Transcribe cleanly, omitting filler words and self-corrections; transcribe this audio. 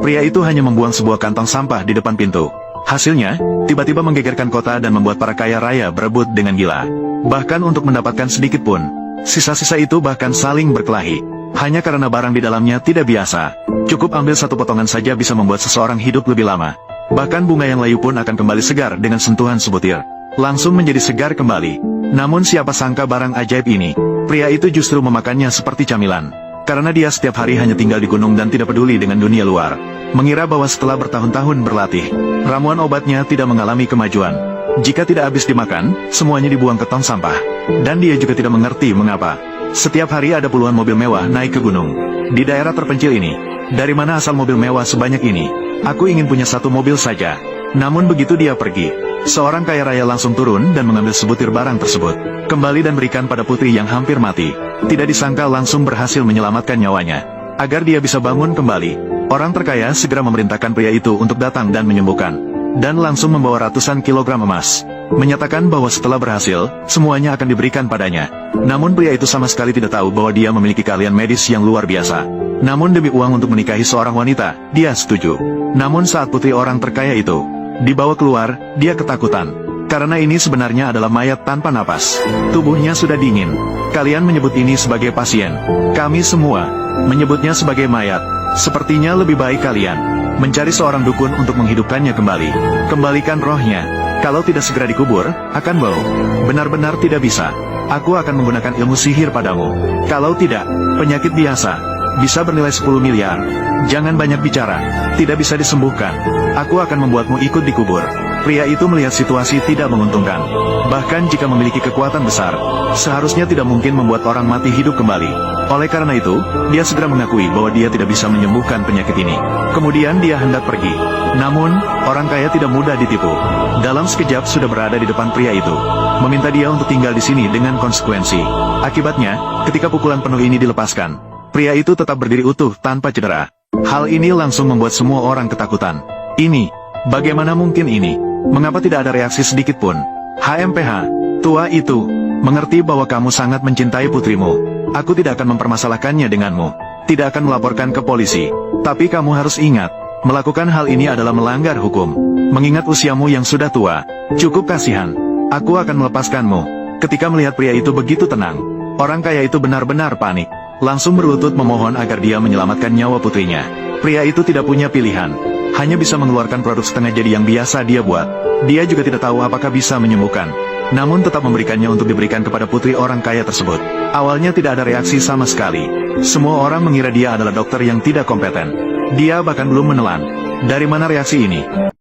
Pria itu hanya membuang sebuah kantong sampah di depan pintu. Hasilnya, tiba-tiba menggegerkan kota dan membuat para kaya raya berebut dengan gila. Bahkan untuk mendapatkan sedikit pun, sisa-sisa itu bahkan saling berkelahi. Hanya karena barang di dalamnya tidak biasa. Cukup ambil satu potongan saja bisa membuat seseorang hidup lebih lama. Bahkan bunga yang layu pun akan kembali segar dengan sentuhan sebutir. Langsung menjadi segar kembali. Namun siapa sangka barang ajaib ini, pria itu justru memakannya seperti camilan. Karena dia setiap hari hanya tinggal di gunung dan tidak peduli dengan dunia luar. Mengira bahwa setelah bertahun-tahun berlatih, ramuan obatnya tidak mengalami kemajuan. Jika tidak habis dimakan, semuanya dibuang ke tong sampah. Dan dia juga tidak mengerti mengapa. Setiap hari ada puluhan mobil mewah naik ke gunung. Di daerah terpencil ini, dari mana asal mobil mewah sebanyak ini? Aku ingin punya satu mobil saja. Namun begitu dia pergi, seorang kaya raya langsung turun dan mengambil sebutir barang tersebut. Kembali dan berikan pada putri yang hampir mati. Tidak disangka langsung berhasil menyelamatkan nyawanya. Agar dia bisa bangun kembali, orang terkaya segera memerintahkan pria itu untuk datang dan menyembuhkan. Dan langsung membawa ratusan kilogram emas. Menyatakan bahwa setelah berhasil, semuanya akan diberikan padanya. Namun pria itu sama sekali tidak tahu bahwa dia memiliki keahlian medis yang luar biasa. Namun demi uang untuk menikahi seorang wanita, dia setuju. Namun saat putri orang terkaya itu dibawa keluar, dia ketakutan. Karena ini sebenarnya adalah mayat tanpa napas. Tubuhnya sudah dingin. Kalian menyebut ini sebagai pasien. Kami semua menyebutnya sebagai mayat. Sepertinya lebih baik kalian mencari seorang dukun untuk menghidupkannya kembali. Kembalikan rohnya. Kalau tidak segera dikubur, akan bau. Benar-benar tidak bisa. Aku akan menggunakan ilmu sihir padamu. Kalau tidak, penyakit biasa. Bisa bernilai 10 miliar. Jangan banyak bicara. Tidak bisa disembuhkan. Aku akan membuatmu ikut dikubur. Pria itu melihat situasi tidak menguntungkan. Bahkan jika memiliki kekuatan besar, seharusnya tidak mungkin membuat orang mati hidup kembali. Oleh karena itu, dia segera mengakui bahwa dia tidak bisa menyembuhkan penyakit ini. Kemudian dia hendak pergi. Namun, orang kaya tidak mudah ditipu. Dalam sekejap sudah berada di depan pria itu. Meminta dia untuk tinggal di sini dengan konsekuensi. Akibatnya, ketika pukulan penuh ini dilepaskan, pria itu tetap berdiri utuh tanpa cedera. Hal ini langsung membuat semua orang ketakutan. Ini, bagaimana mungkin ini? Mengapa tidak ada reaksi sedikit pun? HMPH, tua itu, mengerti bahwa kamu sangat mencintai putrimu. Aku tidak akan mempermasalahkannya denganmu. Tidak akan melaporkan ke polisi. Tapi kamu harus ingat, melakukan hal ini adalah melanggar hukum. Mengingat usiamu yang sudah tua, cukup kasihan. Aku akan melepaskanmu. Ketika melihat pria itu begitu tenang, orang kaya itu benar-benar panik. Langsung berlutut memohon agar dia menyelamatkan nyawa putrinya. Pria itu tidak punya pilihan. Hanya bisa mengeluarkan produk setengah jadi yang biasa dia buat. Dia juga tidak tahu apakah bisa menyembuhkan. Namun tetap memberikannya untuk diberikan kepada putri orang kaya tersebut. Awalnya tidak ada reaksi sama sekali. Semua orang mengira dia adalah dokter yang tidak kompeten. Dia bahkan belum menelan. Dari mana reaksi ini?